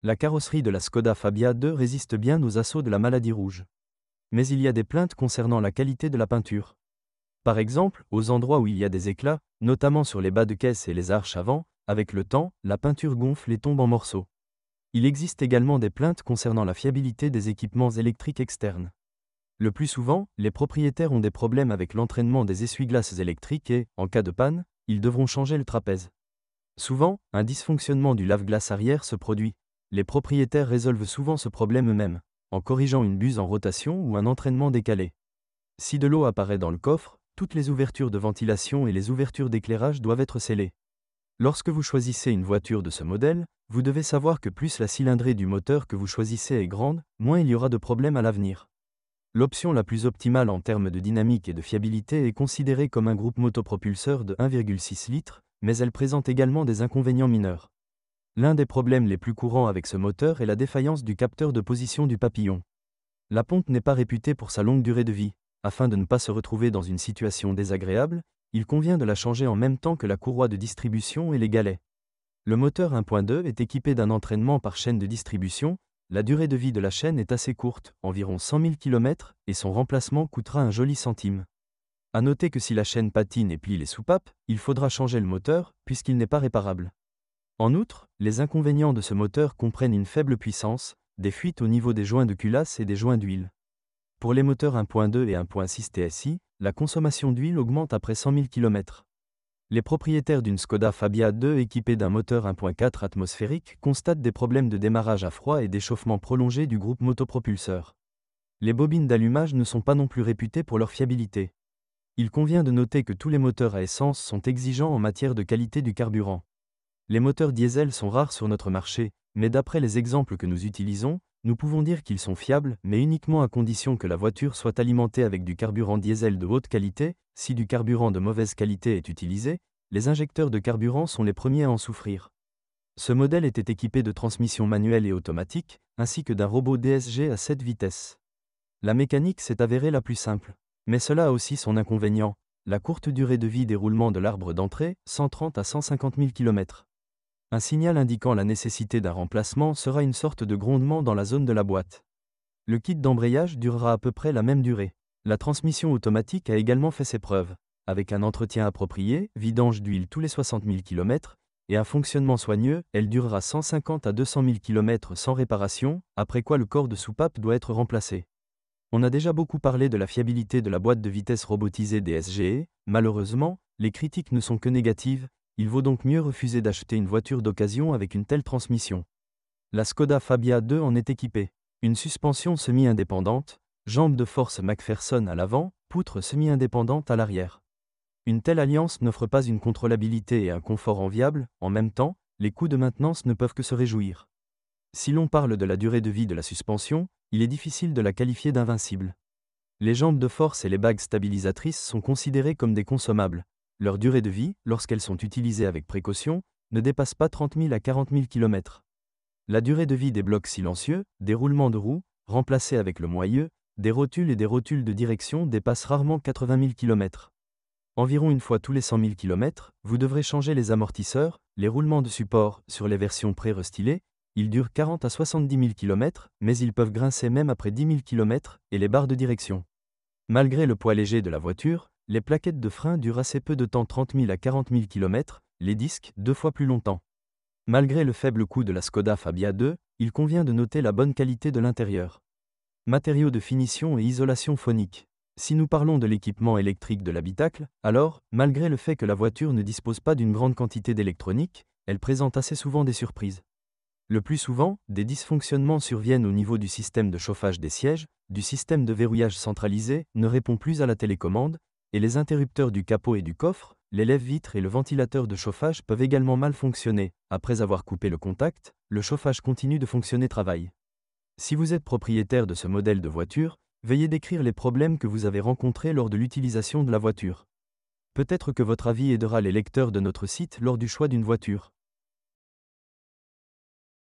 La carrosserie de la Skoda Fabia 2 résiste bien aux assauts de la maladie rouge. Mais il y a des plaintes concernant la qualité de la peinture. Par exemple, aux endroits où il y a des éclats, notamment sur les bas de caisse et les arches avant, avec le temps, la peinture gonfle et tombe en morceaux. Il existe également des plaintes concernant la fiabilité des équipements électriques externes. Le plus souvent, les propriétaires ont des problèmes avec l'entraînement des essuie-glaces électriques et, en cas de panne, ils devront changer le trapèze. Souvent, un dysfonctionnement du lave-glace arrière se produit. Les propriétaires résolvent souvent ce problème eux-mêmes, en corrigeant une buse en rotation ou un entraînement décalé. Si de l'eau apparaît dans le coffre, toutes les ouvertures de ventilation et les ouvertures d'éclairage doivent être scellées. Lorsque vous choisissez une voiture de ce modèle, vous devez savoir que plus la cylindrée du moteur que vous choisissez est grande, moins il y aura de problèmes à l'avenir. L'option la plus optimale en termes de dynamique et de fiabilité est considérée comme un groupe motopropulseur de 1,6 litres, mais elle présente également des inconvénients mineurs. L'un des problèmes les plus courants avec ce moteur est la défaillance du capteur de position du papillon. La pompe n'est pas réputée pour sa longue durée de vie. Afin de ne pas se retrouver dans une situation désagréable, il convient de la changer en même temps que la courroie de distribution et les galets. Le moteur 1.2 est équipé d'un entraînement par chaîne de distribution. La durée de vie de la chaîne est assez courte, environ 100 000 km, et son remplacement coûtera un joli centime. À noter que si la chaîne patine et plie les soupapes, il faudra changer le moteur, puisqu'il n'est pas réparable. En outre, les inconvénients de ce moteur comprennent une faible puissance, des fuites au niveau des joints de culasse et des joints d'huile. Pour les moteurs 1.2 et 1.6 TSI, la consommation d'huile augmente après 100 000 km. Les propriétaires d'une Skoda Fabia 2 équipée d'un moteur 1.4 atmosphérique constatent des problèmes de démarrage à froid et d'échauffement prolongé du groupe motopropulseur. Les bobines d'allumage ne sont pas non plus réputées pour leur fiabilité. Il convient de noter que tous les moteurs à essence sont exigeants en matière de qualité du carburant. Les moteurs diesel sont rares sur notre marché, mais d'après les exemples que nous utilisons, nous pouvons dire qu'ils sont fiables, mais uniquement à condition que la voiture soit alimentée avec du carburant diesel de haute qualité. Si du carburant de mauvaise qualité est utilisé, les injecteurs de carburant sont les premiers à en souffrir. Ce modèle était équipé de transmission manuelle et automatique, ainsi que d'un robot DSG à 7 vitesses. La mécanique s'est avérée la plus simple. Mais cela a aussi son inconvénient, la courte durée de vie des roulements de l'arbre d'entrée, 130 à 150 000 km. Un signal indiquant la nécessité d'un remplacement sera une sorte de grondement dans la zone de la boîte. Le kit d'embrayage durera à peu près la même durée. La transmission automatique a également fait ses preuves, avec un entretien approprié, vidange d'huile tous les 60 000 km, et un fonctionnement soigneux, elle durera 150 à 200 000 km sans réparation, après quoi le corps de soupape doit être remplacé. On a déjà beaucoup parlé de la fiabilité de la boîte de vitesse robotisée des SGE, malheureusement, les critiques ne sont que négatives. Il vaut donc mieux refuser d'acheter une voiture d'occasion avec une telle transmission. La Skoda Fabia 2 en est équipée. Une suspension semi-indépendante, jambes de force McPherson à l'avant, poutre semi-indépendante à l'arrière. Une telle alliance n'offre pas une contrôlabilité et un confort enviables, en même temps, les coûts de maintenance ne peuvent que se réjouir. Si l'on parle de la durée de vie de la suspension, il est difficile de la qualifier d'invincible. Les jambes de force et les bagues stabilisatrices sont considérées comme des consommables. Leur durée de vie, lorsqu'elles sont utilisées avec précaution, ne dépasse pas 30 000 à 40 000 km. La durée de vie des blocs silencieux, des roulements de roues, remplacés avec le moyeu, des rotules et des rotules de direction dépasse rarement 80 000 km. Environ une fois tous les 100 000 km, vous devrez changer les amortisseurs, les roulements de support, sur les versions pré-restylées, ils durent 40 à 70 000 km, mais ils peuvent grincer même après 10 000 km, et les barres de direction. Malgré le poids léger de la voiture, les plaquettes de frein durent assez peu de temps 30 000 à 40 000 km, les disques 2 fois plus longtemps. Malgré le faible coût de la Skoda Fabia 2, il convient de noter la bonne qualité de l'intérieur. Matériaux de finition et isolation phonique. Si nous parlons de l'équipement électrique de l'habitacle, alors, malgré le fait que la voiture ne dispose pas d'une grande quantité d'électronique, elle présente assez souvent des surprises. Le plus souvent, des dysfonctionnements surviennent au niveau du système de chauffage des sièges, du système de verrouillage centralisé ne répond plus à la télécommande, et les interrupteurs du capot et du coffre, les lève-vitres et le ventilateur de chauffage peuvent également mal fonctionner. Après avoir coupé le contact, le chauffage continue de fonctionner travaille. Si vous êtes propriétaire de ce modèle de voiture, veuillez décrire les problèmes que vous avez rencontrés lors de l'utilisation de la voiture. Peut-être que votre avis aidera les lecteurs de notre site lors du choix d'une voiture.